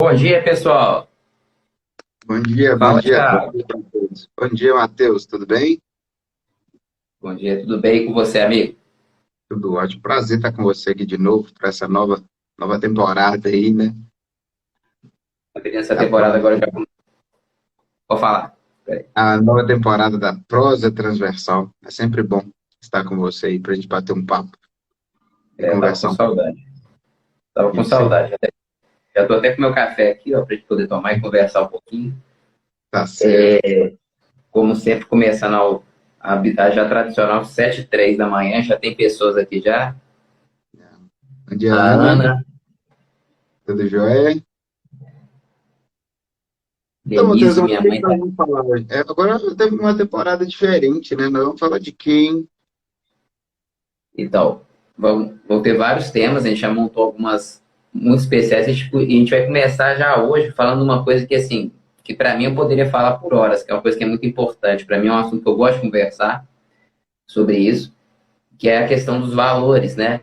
Bom dia, pessoal. Bom Fala, dia, bom Thiago. dia para todos. Bom dia, Matheus, tudo bem? Bom dia, tudo bem com você, amigo? Tudo ótimo. Prazer estar com você aqui de novo para essa nova temporada aí, né? Essa A, temporada pro- agora já vou falar. Peraí. a nova temporada da prosa transversal. É sempre bom estar com você aí para a gente bater um papo e Eu tava com conversar um pouco. saudade. Tava com Isso aí, saudade. Já tô até com meu café aqui, ó, pra gente poder tomar e conversar um pouquinho. tá certo. Como sempre, começando a habitar já tradicional, 7h03 da manhã, já tem pessoas aqui já. Bom dia, A Ana, Ana, tudo jóia? Então, Matheus, Denise, o minha que mãe nós tá. vamos falar hoje? Agora teve uma temporada diferente, né? Nós vamos falar de quem? Então, vão ter vários temas, a gente já montou algumas muito especiais, a gente vai começar já hoje falando uma coisa que, assim, que para mim eu poderia falar por horas, que é uma coisa que é muito importante. Para mim é um assunto que eu gosto de conversar sobre isso, que é a questão dos valores, né?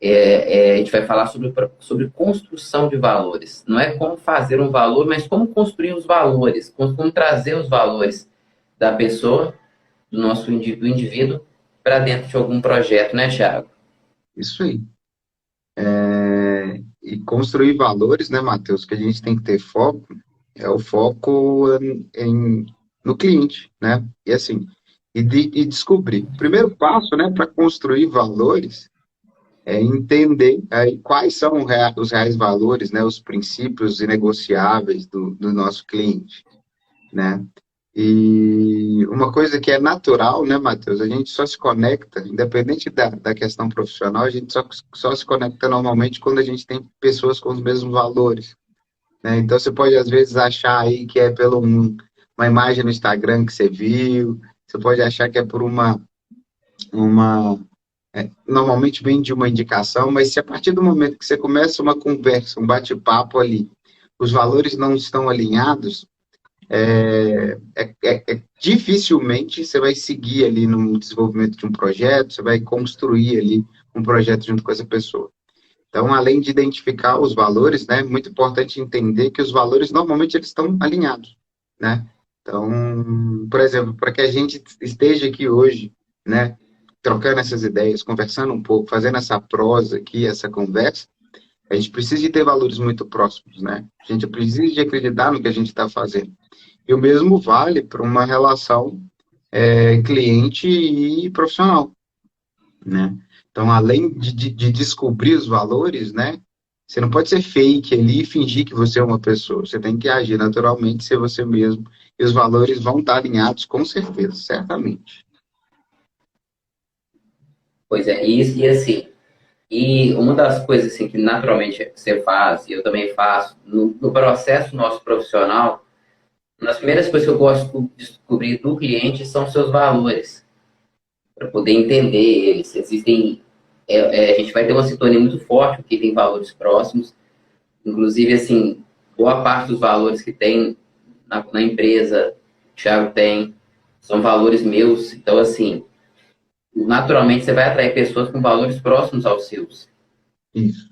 A gente vai falar sobre construção de valores. Não é como fazer um valor, mas como construir os valores, como trazer os valores da pessoa, do indivíduo, para dentro de algum projeto, né, Thiago? Isso aí. E construir valores, né, Matheus, que a gente tem que ter foco, é o foco no cliente, né? E assim, e descobrir. O primeiro passo, né, para construir valores é entender aí, quais são os reais valores, né, os princípios inegociáveis do nosso cliente, né? E uma coisa que é natural, né, Matheus? A gente só se conecta, independente da questão profissional, a gente só se conecta normalmente quando a gente tem pessoas com os mesmos valores, né? Então você pode, às vezes, achar aí que é pelo uma imagem no Instagram que você viu, você pode achar que é por uma normalmente vem de uma indicação, mas se a partir do momento que você começa uma conversa, um bate-papo ali, os valores não estão alinhados, dificilmente você vai seguir ali no desenvolvimento de um projeto, você vai construir ali um projeto junto com essa pessoa. Então, além de identificar os valores, né, é muito importante entender que os valores normalmente eles estão alinhados, né? Então, por exemplo, para que a gente esteja aqui hoje, né, trocando essas ideias, conversando um pouco, fazendo essa prosa aqui, essa conversa, a gente precisa de ter valores muito próximos, né? A gente precisa de acreditar no que a gente está fazendo. E o mesmo vale para uma relação cliente e profissional, né? Então, além de descobrir os valores, né? Você não pode ser fake ali e fingir que você é uma pessoa. Você tem que agir naturalmente, ser você mesmo. E os valores vão estar alinhados com certeza, certamente. Pois é, e assim, e uma das coisas assim, que naturalmente você faz, e eu também faço, no processo nosso profissional, uma das primeiras coisas que eu gosto de descobrir do cliente são seus valores, para poder entender eles. Existem, a gente vai ter uma sintonia muito forte, porque tem valores próximos, inclusive, assim, boa parte dos valores que tem na empresa, o Thiago tem, são valores meus, então, assim, naturalmente você vai atrair pessoas com valores próximos aos seus. Isso.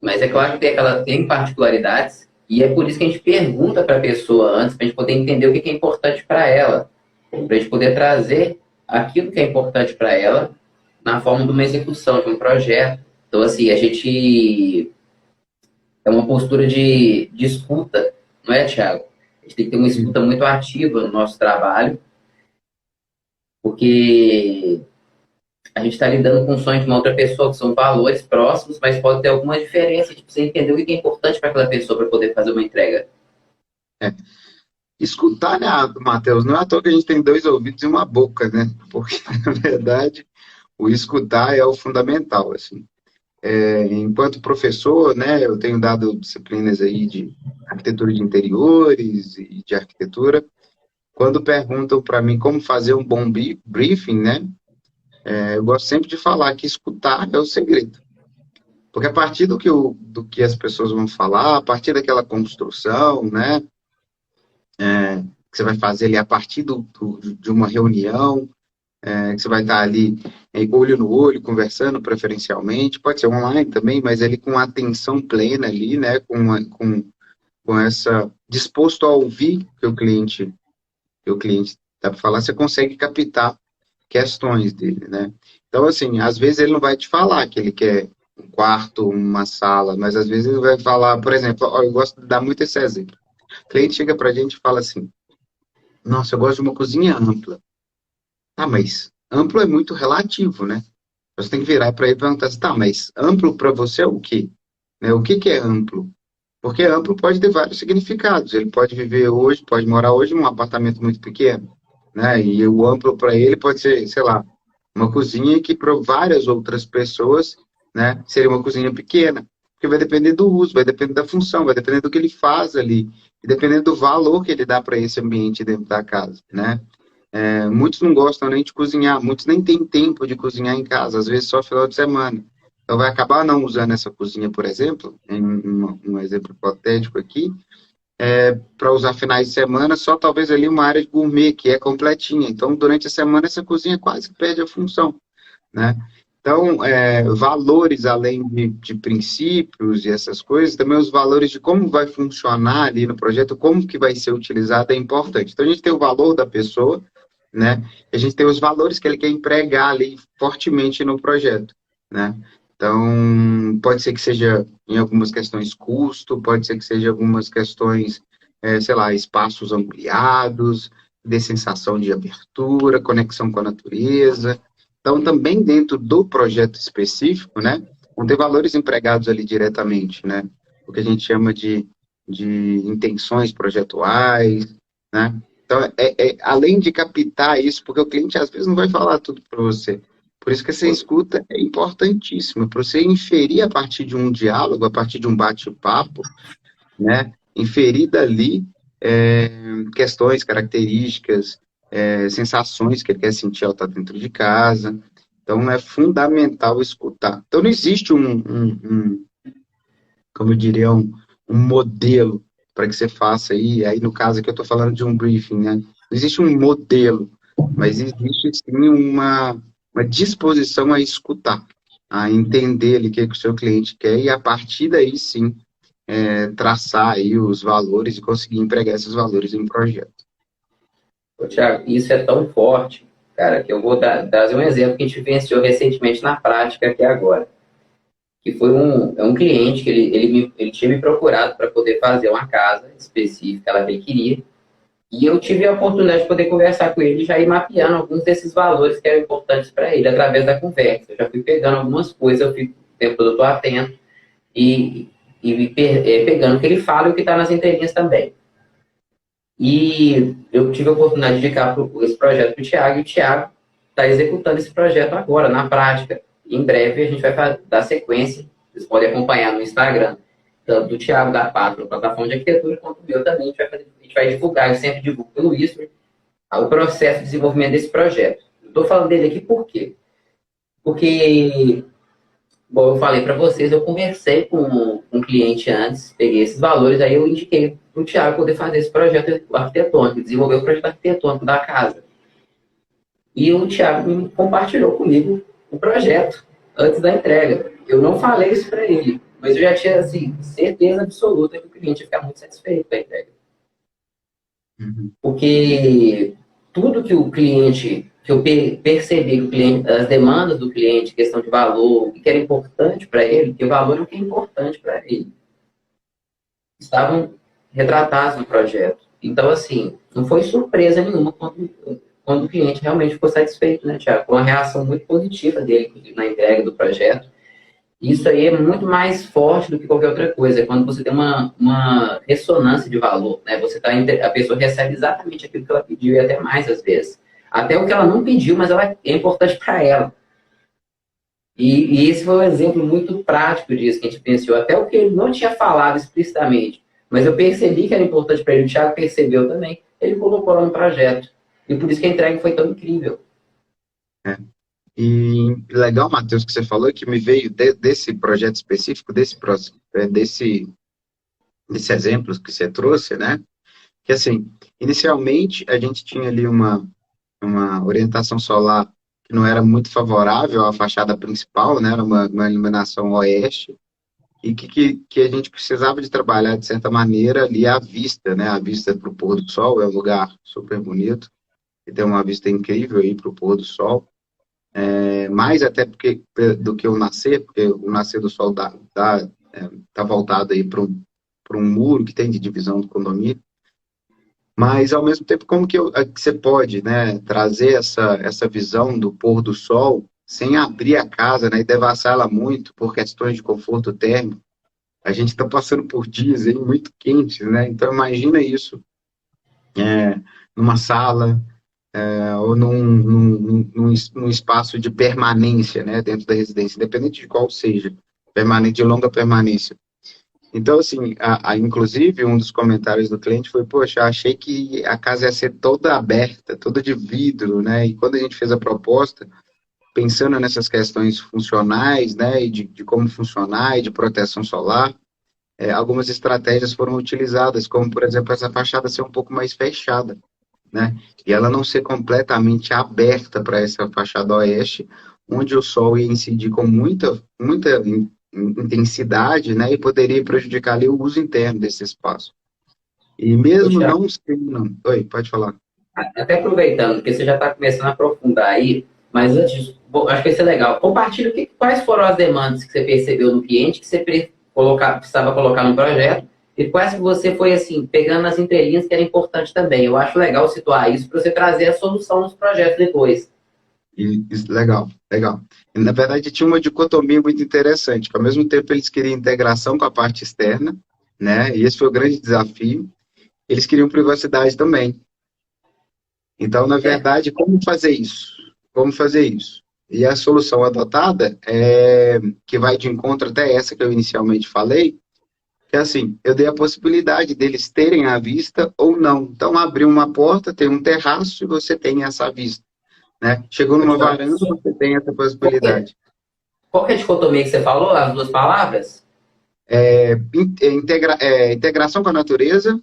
Mas é claro que tem particularidades, e é por isso que a gente pergunta para a pessoa antes, para a gente poder entender o que é importante para ela, para a gente poder trazer aquilo que é importante para ela na forma de uma execução, de um projeto. Então, assim, a gente é uma postura de escuta, não é, Thiago? A gente tem que ter uma Isso. escuta muito ativa no nosso trabalho, porque a gente está lidando com o sonho de uma outra pessoa, que são valores próximos, mas pode ter alguma diferença. A gente precisa entender o que é importante para aquela pessoa para poder fazer uma entrega. É. Escutar, né, Matheus? Não é à toa que a gente tem dois ouvidos e uma boca, né? Porque, na verdade, o escutar é o fundamental, assim. Enquanto professor, né, eu tenho dado disciplinas aí de arquitetura de interiores e de arquitetura. Quando perguntam para mim como fazer um bom briefing, né, eu gosto sempre de falar que escutar é o segredo. Porque a partir do que as pessoas vão falar, a partir daquela construção, né, que você vai fazer ali a partir de uma reunião, que você vai estar ali olho no olho, conversando preferencialmente, pode ser online também, mas ali com atenção plena ali, né, com essa disposto a ouvir que o cliente está para falar, você consegue captar questões dele, né? Então, assim, às vezes ele não vai te falar que ele quer um quarto, uma sala, mas às vezes ele vai falar, por exemplo, ó, eu gosto de dar muito esse exemplo. O cliente chega para a gente e fala assim, nossa, eu gosto de uma cozinha ampla. Ah, mas amplo é muito relativo, né? Você tem que virar para ele e perguntar assim, tá, mas amplo para você é o quê? Né? O que que é amplo? Porque amplo pode ter vários significados. Ele pode viver hoje, pode morar hoje num apartamento muito pequeno, né? E o amplo para ele pode ser, sei lá, uma cozinha que para várias outras pessoas, né, seria uma cozinha pequena. Porque vai depender do uso, vai depender da função, vai depender do que ele faz ali, e dependendo do valor que ele dá para esse ambiente dentro da casa, né? Muitos não gostam nem de cozinhar, muitos nem têm tempo de cozinhar em casa, às vezes só final de semana. Então vai acabar não usando essa cozinha, por exemplo, em um exemplo hipotético aqui, para usar finais de semana, só talvez ali uma área de gourmet, que é completinha. Então, durante a semana, essa cozinha quase que perde a função, né? Então, valores além de princípios e essas coisas, também os valores de como vai funcionar ali no projeto, como que vai ser utilizado é importante. Então, a gente tem o valor da pessoa, né? E a gente tem os valores que ele quer empregar ali fortemente no projeto, né? Então, pode ser que seja em algumas questões custo, pode ser que seja algumas questões, sei lá, espaços ampliados, de sensação de abertura, conexão com a natureza. Então, também dentro do projeto específico, né, vão ter valores empregados ali diretamente, né? O que a gente chama de intenções projetuais, né? Então, além de captar isso, porque o cliente às vezes não vai falar tudo para você. Por isso que essa escuta é importantíssima, para você inferir a partir de um diálogo, a partir de um bate-papo, né? Inferir dali questões, características, sensações que ele quer sentir ao estar dentro de casa. Então, é fundamental escutar. Então, não existe como eu diria, um modelo para que você faça aí no caso aqui eu estou falando de um briefing, né? Não existe um modelo, mas existe sim uma disposição a escutar, a entender ali o que o seu cliente quer e a partir daí sim traçar aí os valores e conseguir empregar esses valores em projeto. Ô, Thiago, isso é tão forte, cara, que eu vou trazer um exemplo que a gente vivenciou recentemente na prática aqui agora. Que foi um cliente que ele tinha me procurado para poder fazer uma casa específica, ela que ele queria, e eu tive a oportunidade de poder conversar com ele e já ir mapeando alguns desses valores que eram importantes para ele através da conversa. Eu já fui pegando algumas coisas, eu fico o tempo todo eu estou atento e pegando o que ele fala e o que está nas entrelinhas também. E eu tive a oportunidade de indicar esse projeto para o Thiago, e o Thiago está executando esse projeto agora, na prática. Em breve a gente vai dar sequência, vocês podem acompanhar no Instagram, tanto do Thiago da Pátria, plataforma de arquitetura, quanto do meu também. A gente vai divulgar, eu sempre divulgo pelo Whisper, o processo de desenvolvimento desse projeto. Estou falando dele aqui por quê? Porque, bom, eu falei para vocês, eu conversei com um cliente antes, peguei esses valores, aí eu indiquei para o Thiago poder fazer esse projeto arquitetônico, desenvolver o projeto arquitetônico da casa. E o Thiago compartilhou comigo o projeto antes da entrega. Eu não falei isso para ele, mas eu já tinha assim, certeza absoluta que o cliente ia ficar muito satisfeito com a entrega. Uhum. Porque tudo que o cliente, que eu percebi que o cliente, as demandas do cliente, questão de valor, o que era importante para ele, que o valor é o que é importante para ele, estavam retratados no projeto. Então, assim, não foi surpresa nenhuma quando o cliente realmente ficou satisfeito, né, Tiago? Com uma reação muito positiva dele na entrega do projeto. Isso aí é muito mais forte do que qualquer outra coisa. É quando você tem uma ressonância de valor, né? A pessoa recebe exatamente aquilo que ela pediu e até mais às vezes. Até o que ela não pediu, mas é importante para ela. E esse foi um exemplo muito prático disso que a gente pensou. Até o que ele não tinha falado explicitamente, mas eu percebi que era importante para ele, o Thiago percebeu também. Ele colocou lá no projeto. E por isso que a entrega foi tão incrível. E legal, Matheus, que você falou que me veio desse projeto específico, desse exemplo que você trouxe, né? Que assim, inicialmente a gente tinha ali uma orientação solar que não era muito favorável à fachada principal, né? Era uma iluminação oeste. e que a gente precisava de trabalhar, de certa maneira, ali a vista, né? A vista para o pôr do sol, é um lugar super bonito, e tem uma vista incrível aí para o pôr do sol, mais até do que o nascer, porque o nascer do sol tá voltado aí para um muro que tem de divisão do condomínio, mas, ao mesmo tempo, como que você pode, né, trazer essa visão do pôr do sol sem abrir a casa, né, e devassá-la muito por questões de conforto térmico? A gente está passando por dias aí muito quentes, né? Então, imagina isso numa sala, ou num espaço de permanência, né, dentro da residência, independente de qual seja, permanente, de longa permanência. Então, assim, inclusive, um dos comentários do cliente foi, poxa, achei que a casa ia ser toda aberta, toda de vidro, né? E quando a gente fez a proposta, pensando nessas questões funcionais, né, e de como funcionar e de proteção solar, algumas estratégias foram utilizadas, como, por exemplo, essa fachada ser um pouco mais fechada, né? E ela não ser completamente aberta para essa fachada oeste, onde o sol ia incidir com muita intensidade, né? E poderia prejudicar ali o uso interno desse espaço. E mesmo Poxa, não sendo... Oi, pode falar. até aproveitando, porque você já está começando a aprofundar aí, mas antes disso, acho que vai ser legal. Compartilha quais foram as demandas que você percebeu no cliente, que você precisava colocar no projeto, e quais que você foi, assim, pegando as entrelinhas que era importante também. Eu acho legal situar isso para você trazer a solução nos projetos depois. Legal, legal. E, na verdade, tinha uma dicotomia muito interessante, que ao mesmo tempo eles queriam integração com a parte externa, né? E esse foi o grande desafio. Eles queriam privacidade também. Então, na É, verdade, como fazer isso? Como fazer isso? E a solução adotada que vai de encontro até essa que eu inicialmente falei, que é assim, eu dei a possibilidade deles terem a vista ou não. Então, abriu uma porta, tem um terraço e você tem essa vista, né? Chegou numa Poxa, varanda, você tem essa qual que é, possibilidade. qual que é a dicotomia que você falou, as duas palavras? Integração com a natureza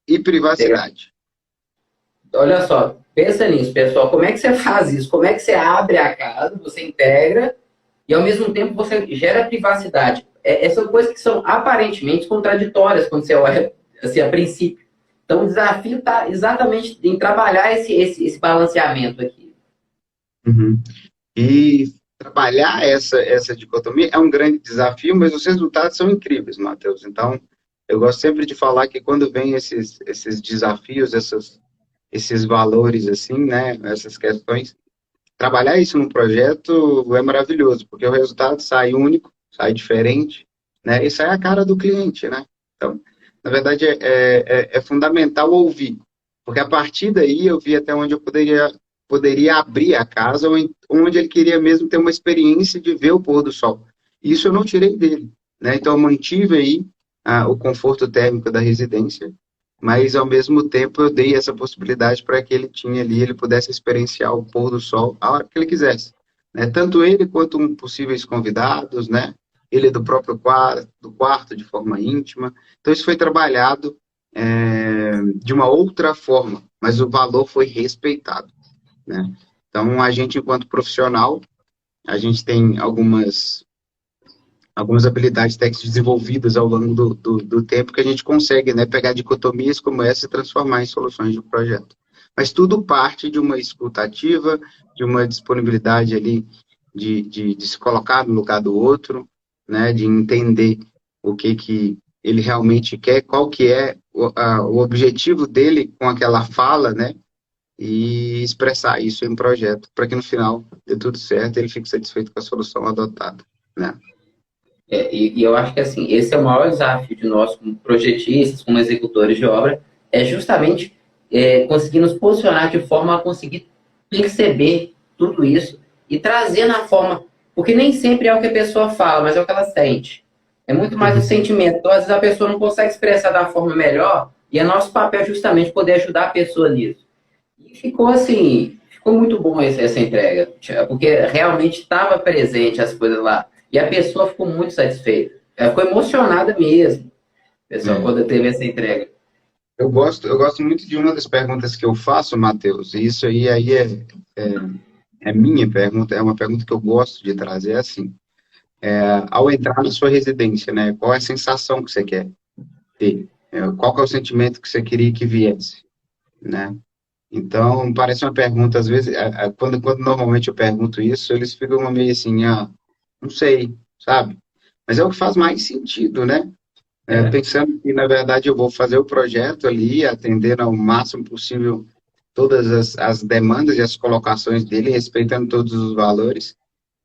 e privacidade. Olha só, pensa nisso, pessoal. Como é que você faz isso? Como é que você abre a casa, você integra e ao mesmo tempo você gera privacidade? São coisas que são aparentemente contraditórias quando você olha assim, a princípio. Então o desafio está exatamente em trabalhar esse balanceamento aqui. Uhum. E trabalhar essa dicotomia é um grande desafio, mas os resultados são incríveis, Matheus. Então, eu gosto sempre de falar que quando vem esses desafios, esses valores, assim, né, essas questões, trabalhar isso num projeto é maravilhoso, porque o resultado sai único, sai diferente, né, e sai a cara do cliente, né? Então, na verdade, é fundamental ouvir, porque a partir daí eu vi até onde eu poderia abrir a casa, ou onde ele queria mesmo ter uma experiência de ver o pôr do sol. Isso eu não tirei dele, né? Então, eu mantive aí o conforto térmico da residência, mas ao mesmo tempo eu dei essa possibilidade para que ele pudesse experienciar o pôr do sol a hora que ele quisesse, né? Tanto ele quanto possíveis convidados, né? Ele do próprio quarto de forma íntima. Então isso foi trabalhado de uma outra forma, mas o valor foi respeitado, né? Então a gente, enquanto profissional, a gente tem algumas habilidades técnicas desenvolvidas ao longo do tempo que a gente consegue, né, pegar dicotomias como essa e transformar em soluções de projeto. Mas tudo parte de uma escuta ativa, de uma disponibilidade ali de se colocar no lugar do outro, né, de entender o que ele realmente quer, qual que é o objetivo dele com aquela fala, né, e expressar isso em um projeto, para que no final dê tudo certo e ele fique satisfeito com a solução adotada, né? E eu acho que assim, esse é o maior desafio de nós como projetistas, como executores de obra, é justamente conseguir nos posicionar de forma a conseguir perceber tudo isso e trazer na forma, porque nem sempre é o que a pessoa fala, mas é o que ela sente. É muito mais o Uhum. sentimento. Então, às vezes a pessoa não consegue expressar da forma melhor e é nosso papel justamente poder ajudar a pessoa nisso. E ficou assim, ficou muito bom essa entrega, porque realmente estava presente as coisas lá. E a pessoa ficou muito satisfeita. Ela ficou emocionada mesmo, pessoal, É. quando teve essa entrega. Eu gosto muito de uma das perguntas que eu faço, Matheus, e isso aí é minha pergunta, é uma pergunta que eu gosto de trazer, é assim, ao entrar na sua residência, né? Qual é a sensação que você quer ter? Qual que é o sentimento que você queria que viesse, né? Então, parece uma pergunta, às vezes, quando normalmente eu pergunto isso, eles ficam meio assim, não sei, sabe? Mas é o que faz mais sentido, né? É. Pensando que, na verdade, eu vou fazer o projeto ali, atender ao máximo possível todas as demandas e as colocações dele, respeitando todos os valores,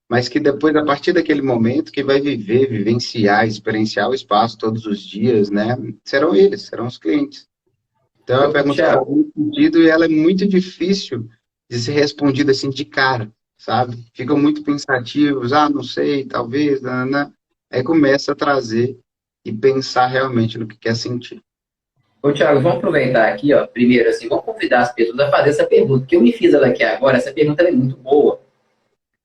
mas que depois, a partir daquele momento, que vai viver, vivenciar, experienciar o espaço todos os dias, né? Serão eles, serão os clientes. Então, é uma Ô, pergunta que faz Thiago, muito sentido e ela é muito difícil de ser respondida assim de cara, sabe? Ficam muito pensativos, não sei, talvez, né? Aí começa a trazer e pensar realmente no que quer sentir. Vamos aproveitar aqui, ó. Primeiro, assim, vamos convidar as pessoas a fazer essa pergunta, que eu me fiz ela aqui agora, essa pergunta ela é muito boa.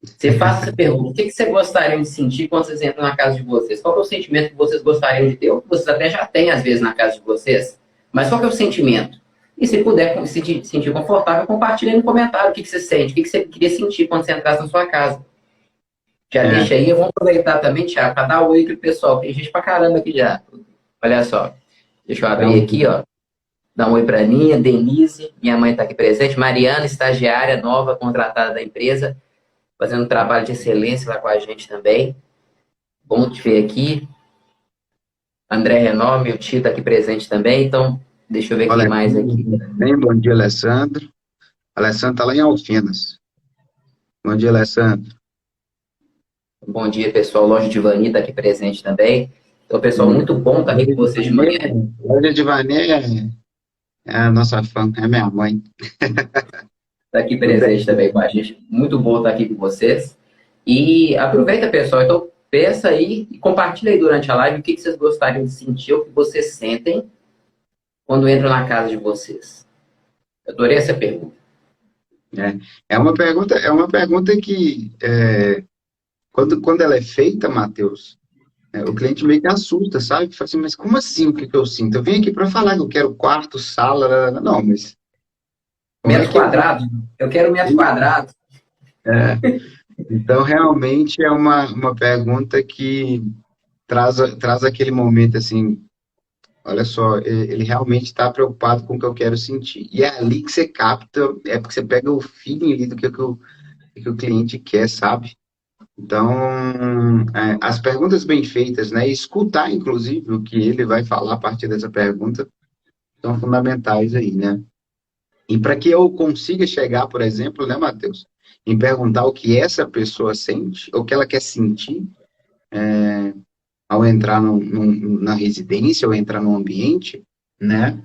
Você faz essa pergunta, o que você gostaria de sentir quando vocês entram na casa de vocês? Qual é o sentimento que vocês gostariam de ter, ou que vocês até já têm, às vezes, na casa de vocês? Mas qual que é o sentimento? E se puder se sentir confortável, compartilhe aí no comentário o que você sente, o que você queria sentir quando você entrasse na sua casa. Já É, deixa aí, eu vou aproveitar também, Thiago, para dar oi aqui pro pessoal. Tem gente pra caramba aqui já. Olha só. Deixa eu abrir então, aqui, ó. Dá um oi para a Aninha, Denise, minha mãe está aqui presente, Mariana, estagiária nova, contratada da empresa, fazendo um trabalho de excelência lá com a gente também. Bom te ver aqui. André Renó, meu tio, está aqui presente também. Então, deixa eu ver quem olha, mais aqui. bem, bom dia, Alessandro. Alessandro está lá em Alfenas. Bom dia, Alessandro. Bom dia, pessoal. Loja de Vani está aqui presente também. Então, pessoal, muito bom estar aqui com vocês de manhã. Loja de Vané é a nossa fã, é minha mãe. Está aqui Tudo presente bem? também com a gente. Muito bom estar aqui com vocês. E aproveita, pessoal. Então, pensa aí e compartilha aí durante a live o que vocês gostariam de sentir, o que vocês sentem quando entram na casa de vocês. Eu adorei essa pergunta. É uma pergunta que, quando ela é feita, Matheus, o cliente meio que assusta, sabe? Fala assim, mas como assim o que que eu sinto? Eu vim aqui para falar que eu quero quarto, sala, não, mas como é Metros que eu vou? quadrados? Eu quero metros quadrados. Então, realmente é uma pergunta que traz aquele momento assim, olha só, ele realmente está preocupado com o que eu quero sentir. E é ali que você capta, é porque você pega o feeling ali do que o cliente quer, sabe? Então, as perguntas bem feitas, né? E escutar, inclusive, o que ele vai falar a partir dessa pergunta, são fundamentais aí, né? E para que eu consiga chegar, por exemplo, né, Matheus, em perguntar o que essa pessoa sente, ou o que ela quer sentir ao entrar na residência, ou entrar no ambiente, né?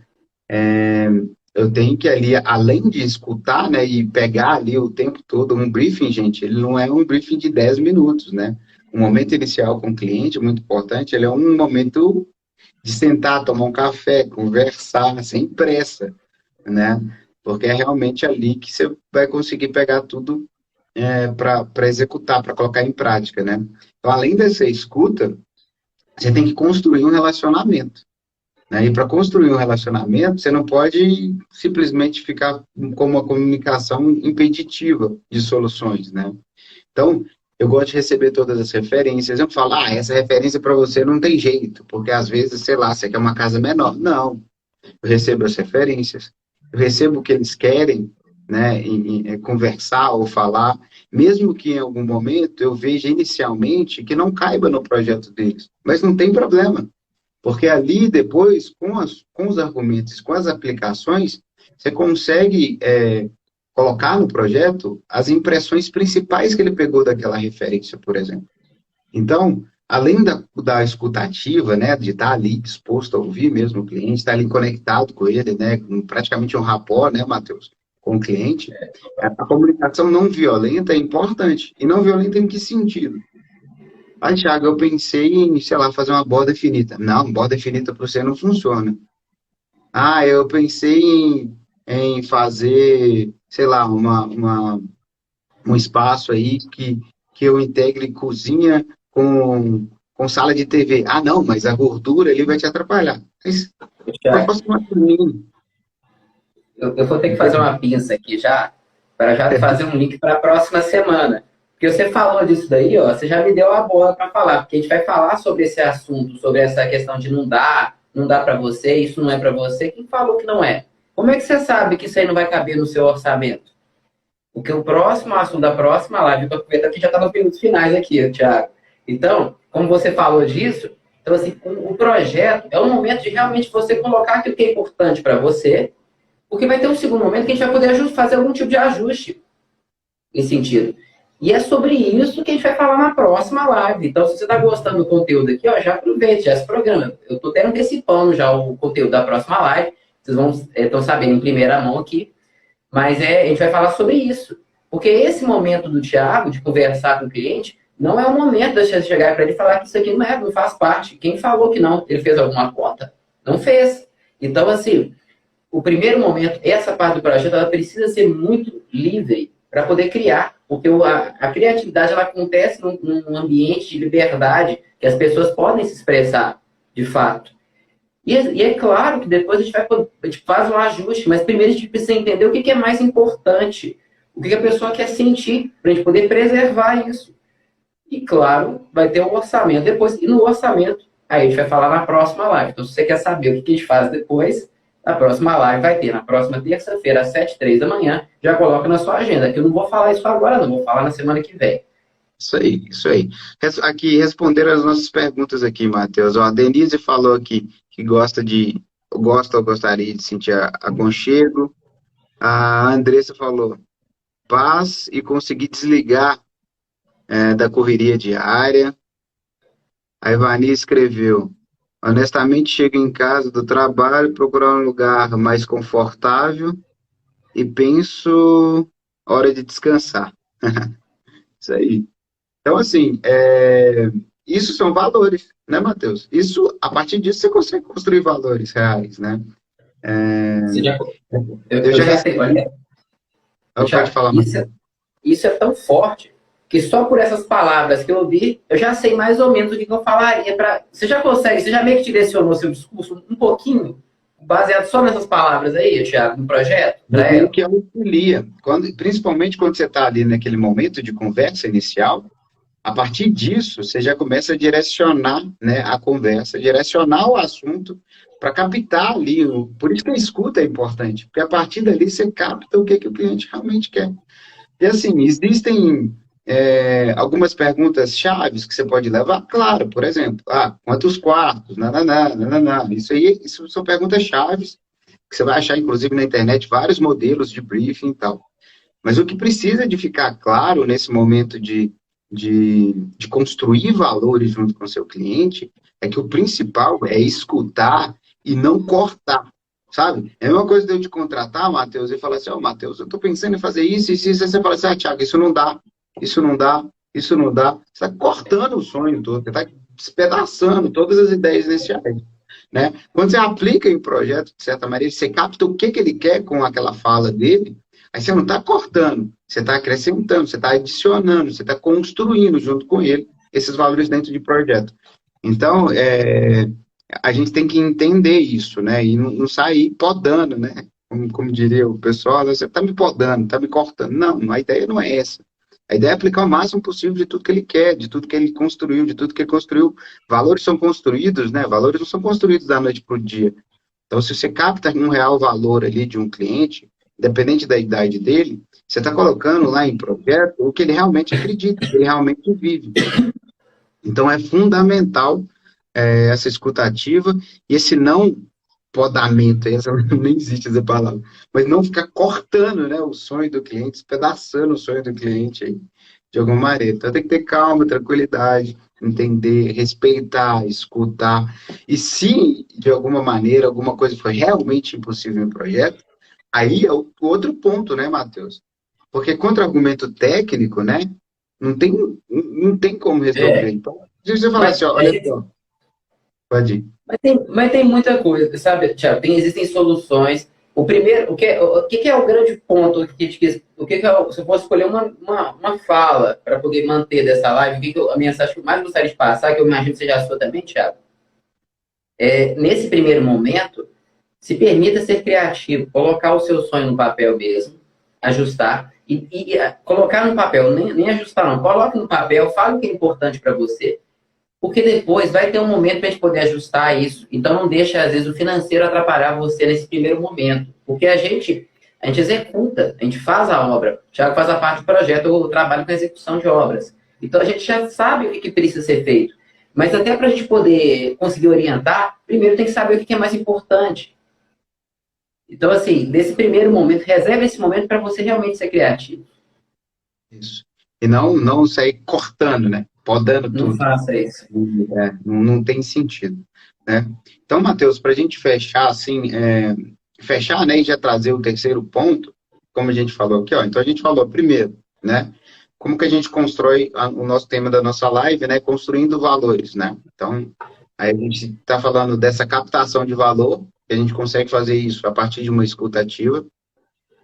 Eu tenho que ali, além de escutar, né, e pegar ali o tempo todo, um briefing, gente, ele não é um briefing de 10 minutos, né? O momento inicial com o cliente é muito importante, ele é um momento de sentar, tomar um café, conversar, sem pressa, né? Porque é realmente ali que você vai conseguir pegar tudo para executar, para colocar em prática, né? Então, além dessa escuta, você tem que construir um relacionamento, né? E para construir um relacionamento, você não pode simplesmente ficar com uma comunicação impeditiva de soluções, né? Então, eu gosto de receber todas as referências. Eu falo, essa referência para você não tem jeito, porque às vezes, sei lá, você quer uma casa menor. Não, eu recebo as referências, eu recebo o que eles querem, né, conversar ou falar, mesmo que em algum momento eu veja inicialmente que não caiba no projeto deles, mas não tem problema, porque ali depois, com os argumentos, com as aplicações, você consegue colocar no projeto as impressões principais que ele pegou daquela referência, por exemplo. Então, além da escutativa, né, de estar ali disposto a ouvir mesmo o cliente, estar ali conectado com ele, né, com praticamente um rapport, né, Matheus, com o cliente, a comunicação não violenta é importante. E não violenta em que sentido? Thiago, eu pensei em, sei lá, fazer uma borda finita. Não, borda finita para você não funciona. Eu pensei em fazer, sei lá, um espaço aí que eu integre cozinha com sala de TV. Não, mas a gordura ali vai te atrapalhar. Mas eu Thiago, faço uma caminho. eu vou ter que fazer uma pinça aqui já, para já fazer um link para a próxima semana. Porque você falou disso daí, ó, você já me deu a bola para falar, porque a gente vai falar sobre esse assunto, sobre essa questão de não dá para você, isso não é para você. Quem falou que não é? Como é que você sabe que isso aí não vai caber no seu orçamento? Porque o próximo assunto da próxima live, eu aproveito que já está nos minutos finais aqui, Thiago. Então, como você falou disso, então assim, o projeto é o momento de realmente você colocar aquilo que é importante para você, porque vai ter um segundo momento que a gente vai poder fazer algum tipo de ajuste em sentido. E é sobre isso que a gente vai falar na próxima live. Então, se você está gostando do conteúdo aqui, ó, já aproveite, já se programa. Eu estou até antecipando já o conteúdo da próxima live. Vocês estão sabendo em primeira mão aqui. Mas a gente vai falar sobre isso. Porque esse momento do Thiago, de conversar com o cliente, não é o momento de você chegar para ele e falar que isso aqui não faz parte. Quem falou que não? Ele fez alguma conta? Não fez. Então, assim, o primeiro momento, essa parte do projeto, ela precisa ser muito livre para poder criar. Porque a criatividade, ela acontece num ambiente de liberdade que as pessoas podem se expressar, de fato. E é claro que depois a gente faz um ajuste, mas primeiro a gente precisa entender o que é mais importante, o que a pessoa quer sentir, para a gente poder preservar isso. E claro, vai ter um orçamento depois, e no orçamento, aí a gente vai falar na próxima live. Então, se você quer saber o que a gente faz depois, na próxima live vai ter, na próxima terça-feira, às 7h03 da manhã, já coloca na sua agenda, que eu não vou falar isso agora, não, vou falar na semana que vem. Isso aí, isso aí. Aqui, responderam as nossas perguntas aqui, Matheus. Ó, a Denise falou aqui que gosta ou gostaria de sentir aconchego. A Andressa falou paz e conseguir desligar da correria diária. A Ivani escreveu, honestamente, chego em casa do trabalho, procurar um lugar mais confortável e penso, hora de descansar. Isso aí. Então, assim, isso são valores, né, Matheus? Isso, a partir disso, você consegue construir valores reais, né? Você já, Eu eu já já sei, recebi. olha, Pode Thiago, falar, Matheus. isso é tão forte que só por essas palavras que eu ouvi, eu já sei mais ou menos o que eu falaria. Você já meio que direcionou seu discurso um pouquinho, baseado só nessas palavras aí, Thiago, no projeto, para O ela? que é utopia, principalmente quando você está ali naquele momento de conversa inicial, a partir disso, você já começa a direcionar, né, a conversa, direcionar o assunto para captar ali. Por isso que a escuta é importante, porque a partir dali você capta o que o cliente realmente quer. E assim, existem algumas perguntas chaves que você pode levar, claro, por exemplo, quantos quartos, nananá, nananá. Isso são perguntas chaves que você vai achar, inclusive, na internet, vários modelos de briefing e tal. Mas o que precisa de ficar claro nesse momento de construir valores junto com o seu cliente é que o principal é escutar e não cortar, sabe? É uma coisa de eu te contratar, Matheus, e falar assim, Matheus, eu estou pensando em fazer isso, isso, isso, aí você fala assim, Thiago, isso não dá, isso não dá, isso não dá. Você está cortando o sonho todo, você está despedaçando todas as ideias iniciais, né? Quando você aplica em projeto, de certa maneira, você capta o que ele quer com aquela fala dele, aí você não está cortando, você está acrescentando, você está adicionando, você está construindo junto com ele esses valores dentro de projeto. Então, a gente tem que entender isso, né? E não sair podando, né? Como diria o pessoal, você está me podando, está me cortando. Não, a ideia não é essa. A ideia é aplicar o máximo possível de tudo que ele quer, de tudo que ele construiu, de tudo que ele construiu. Valores são construídos, né? Valores não são construídos da noite para o dia. Então, se você capta um real valor ali de um cliente, independente da idade dele, você está colocando lá em projeto o que ele realmente acredita, o que ele realmente vive. Então, é fundamental essa escutativa e esse não podamento, essa nem existe essa palavra, mas não ficar cortando, né, o sonho do cliente, despedaçando o sonho do cliente aí, de alguma maneira. Então, tem que ter calma, tranquilidade, entender, respeitar, escutar. E se, de alguma maneira, alguma coisa foi realmente impossível em projeto, aí é o outro ponto, né, Matheus? Porque contra-argumento técnico, né, não tem como resolver. É, Então, se você falar mas, assim, ó, olha só, pode ir. mas tem muita coisa, sabe, Thiago? Existem soluções. O primeiro, o que é o grande ponto que te quis, se eu fosse escolher uma fala para poder manter dessa live, a mensagem que eu mais gostaria de passar, que eu imagino que seja a sua também, Thiago, nesse primeiro momento, se permita ser criativo, colocar o seu sonho no papel mesmo, ajustar colocar no papel, nem ajustar não, coloque no papel, fale o que é importante para você, porque depois vai ter um momento para a gente poder ajustar isso. Então não deixa, às vezes, o financeiro atrapalhar você nesse primeiro momento. Porque a gente executa, a gente faz a obra. O Thiago faz a parte do projeto, eu trabalho com a execução de obras. Então a gente já sabe o que precisa ser feito. Mas até para a gente poder conseguir orientar, primeiro tem que saber o que é mais importante. Então, assim, nesse primeiro momento, reserve esse momento para você realmente ser criativo. Isso. E não sair cortando, né? Podando Não tudo. faça isso. Não tem sentido, né? Então, Matheus, para a gente fechar, assim, fechar, né, e já trazer o terceiro ponto, como a gente falou aqui, ó. Então, a gente falou primeiro, né? Como que a gente constrói o nosso tema da nossa live, né? Construindo valores, né? Então, aí a gente está falando dessa captação de valor, que a gente consegue fazer isso a partir de uma escuta ativa,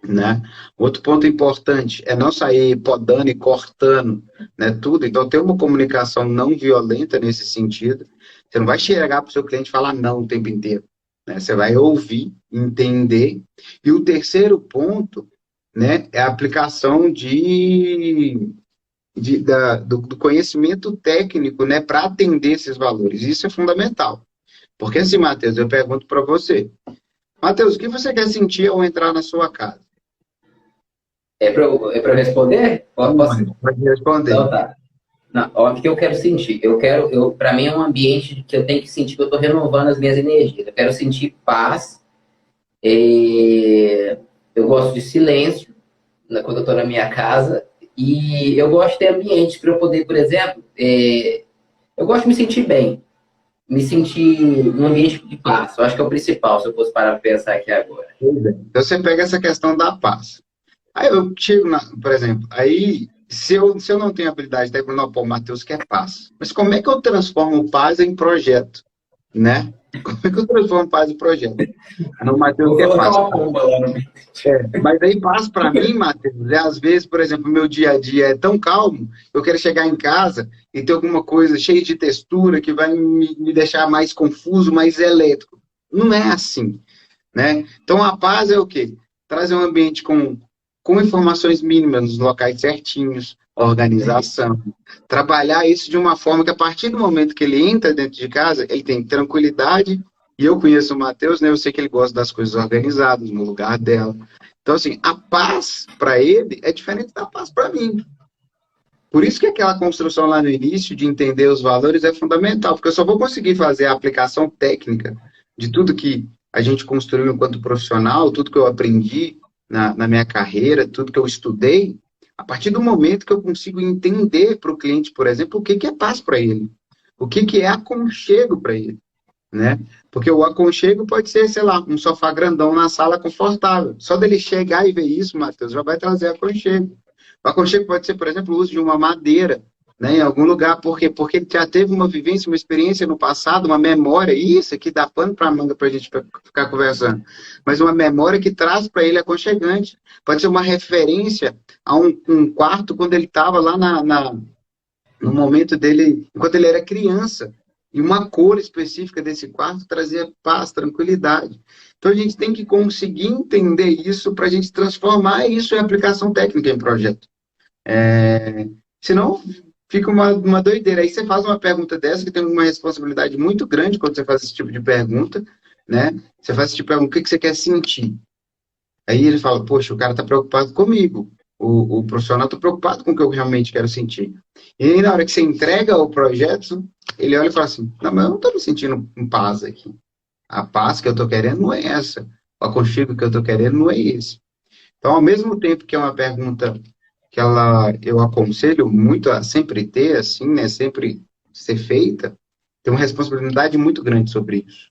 né? Outro ponto importante é não sair podando e cortando, né, tudo. Então, ter uma comunicação não violenta nesse sentido. Você não vai chegar para o seu cliente e falar não o tempo inteiro, né? Você vai ouvir, entender. E o terceiro ponto, né, é a aplicação do conhecimento técnico, né, para atender esses valores. Isso é fundamental. Porque assim, Matheus, eu pergunto para você, Matheus, o que você quer sentir ao entrar na sua casa? É para eu responder? Pode responder. Então tá. Não, óbvio que eu quero sentir. Para mim é um ambiente que eu tenho que sentir que eu estou renovando as minhas energias. Eu quero sentir paz. Eu gosto de silêncio, né, quando eu estou na minha casa. E eu gosto de ter ambiente para eu poder, por exemplo, eu gosto de me sentir bem. Me sentir num ambiente de paz. Eu acho que é o principal, se eu fosse parar para pensar aqui agora. Então você pega essa questão da paz. Aí eu chego, por exemplo, aí se eu não tenho habilidade técnica, não, pô, o Matheus quer paz. Mas como é que eu transformo paz em projeto? Né? Como é que eu transformo paz em projeto? O Matheus quer paz. Mas aí paz para mim, Matheus, às vezes, por exemplo, meu dia a dia é tão calmo, eu quero chegar em casa e ter alguma coisa cheia de textura que vai me deixar mais confuso, mais elétrico. Não é assim, né? Então a paz é o quê? Trazer um ambiente com informações mínimas nos locais certinhos, organização, trabalhar isso de uma forma que a partir do momento que ele entra dentro de casa, ele tem tranquilidade, e eu conheço o Matheus, né, eu sei que ele gosta das coisas organizadas, no lugar dela. Então, assim, a paz para ele é diferente da paz para mim. Por isso que aquela construção lá no início, de entender os valores, é fundamental, porque eu só vou conseguir fazer a aplicação técnica de tudo que a gente construiu enquanto profissional, tudo que eu aprendi na minha carreira, tudo que eu estudei, a partir do momento que eu consigo entender para o cliente, por exemplo, o que é paz para ele, o que é aconchego para ele, né? Porque o aconchego pode ser, sei lá, um sofá grandão na sala confortável. Só dele chegar e ver isso, Matheus, já vai trazer aconchego. O aconchego pode ser, por exemplo, o uso de uma madeira, né, em algum lugar, porque ele já teve uma vivência, uma experiência no passado, uma memória, e isso aqui dá pano para manga para a gente ficar conversando, mas uma memória que traz para ele aconchegante. Pode ser uma referência a um quarto quando ele estava lá no momento dele, enquanto ele era criança, e uma cor específica desse quarto trazia paz, tranquilidade. Então a gente tem que conseguir entender isso para a gente transformar isso em aplicação técnica em projeto. Senão fica uma doideira. Aí você faz uma pergunta dessa, que tem uma responsabilidade muito grande quando você faz esse tipo de pergunta, né? Você faz esse tipo de pergunta, o que você quer sentir? Aí ele fala, poxa, o cara está preocupado comigo. O profissional está preocupado com o que eu realmente quero sentir. E aí, na hora que você entrega o projeto, ele olha e fala assim, não, mas eu não estou me sentindo em paz aqui. A paz que eu estou querendo não é essa. O aconchego que eu estou querendo não é esse. Então, ao mesmo tempo que é uma pergunta que eu aconselho muito a sempre ter, assim, né, sempre ser feita, tem uma responsabilidade muito grande sobre isso.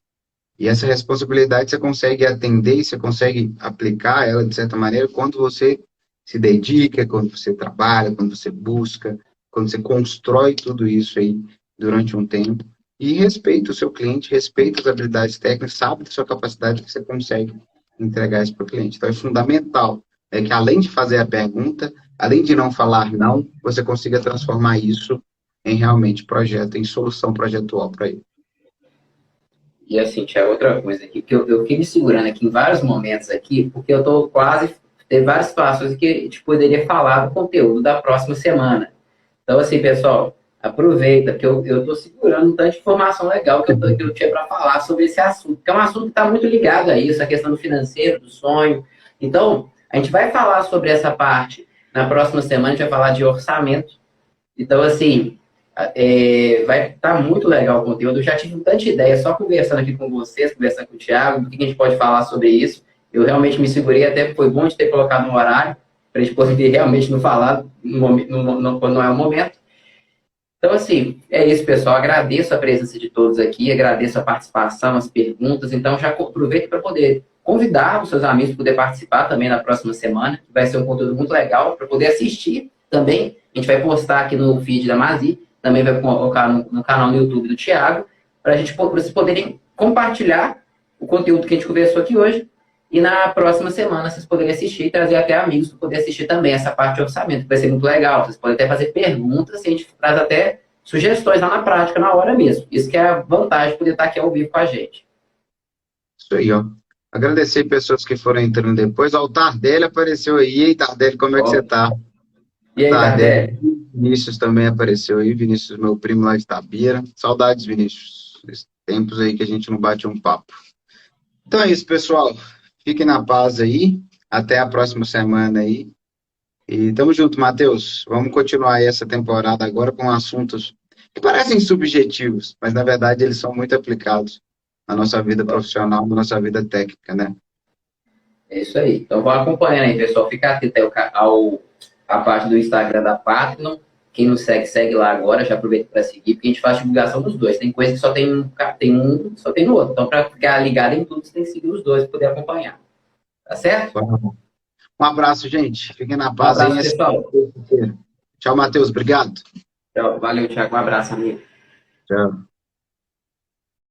E essa responsabilidade você consegue atender e você consegue aplicar ela, de certa maneira, quando você se dedica, quando você trabalha, quando você busca, quando você constrói tudo isso aí durante um tempo. E respeita o seu cliente, respeita as habilidades técnicas, sabe da sua capacidade que você consegue entregar isso para o cliente. Então, é fundamental que, além de fazer a pergunta, além de não falar não, você consiga transformar isso em realmente projeto, em solução projetual para ele. E assim, tinha outra coisa aqui, que eu fiquei me segurando aqui em vários momentos aqui, porque eu estou quase teve várias situações que a gente poderia falar do conteúdo da próxima semana. Então, assim, pessoal, aproveita, que eu estou segurando um tanto de informação legal que eu tinha para falar sobre esse assunto, que é um assunto que está muito ligado a isso, a questão do financeiro, do sonho. Então, a gente vai falar sobre essa parte na próxima semana, a gente vai falar de orçamento. Então, assim, vai estar muito legal o conteúdo. Eu já tive tanta ideia só conversando aqui com vocês, conversando com o Thiago, do que a gente pode falar sobre isso. Eu realmente me segurei, até foi bom de ter colocado no horário, para a gente poder realmente não falar quando não é o momento. Então, assim, é isso, pessoal. Agradeço a presença de todos aqui, agradeço a participação, as perguntas. Então, já aproveito para poder convidar os seus amigos para poder participar também na próxima semana, que vai ser um conteúdo muito legal, para poder assistir também. A gente vai postar aqui no feed da Mazi, também vai colocar no canal no YouTube do Thiago, para vocês poderem compartilhar o conteúdo que a gente conversou aqui hoje. E na próxima semana vocês poderem assistir e trazer até amigos para poder assistir também essa parte de orçamento, que vai ser muito legal. Vocês podem até fazer perguntas e a gente traz até sugestões lá na prática, na hora mesmo. Isso que é a vantagem de poder estar aqui ao vivo com a gente. Isso aí, ó. Agradecer pessoas que foram entrando depois. Ó, o Tardelli apareceu aí. E aí, Tardelli, como é que você tá? E aí, Tardelli? Vinícius também apareceu aí. Vinícius, meu primo lá de Itabira. Saudades, Vinícius. Esses tempos aí que a gente não bate um papo. Então é isso, pessoal. Fiquem na paz aí. Até a próxima semana aí. E tamo junto, Matheus. Vamos continuar aí essa temporada agora com assuntos que parecem subjetivos, mas na verdade eles são muito aplicados na nossa vida profissional, na nossa vida técnica, né? É isso aí. Então, vão acompanhando aí, pessoal. Fica atento à parte do Instagram da Platinum. Quem não segue, segue lá agora. Já aproveita para seguir, porque a gente faz divulgação dos dois. Tem coisa que só tem um, só tem no outro. Então, para ficar ligado em tudo, você tem que seguir os dois para poder acompanhar. Tá certo? Um abraço, gente. Fiquem na paz. Um abraço, pessoal. Tchau, Matheus. Obrigado. Tchau. Valeu, Thiago. Um abraço, amigo. Tchau.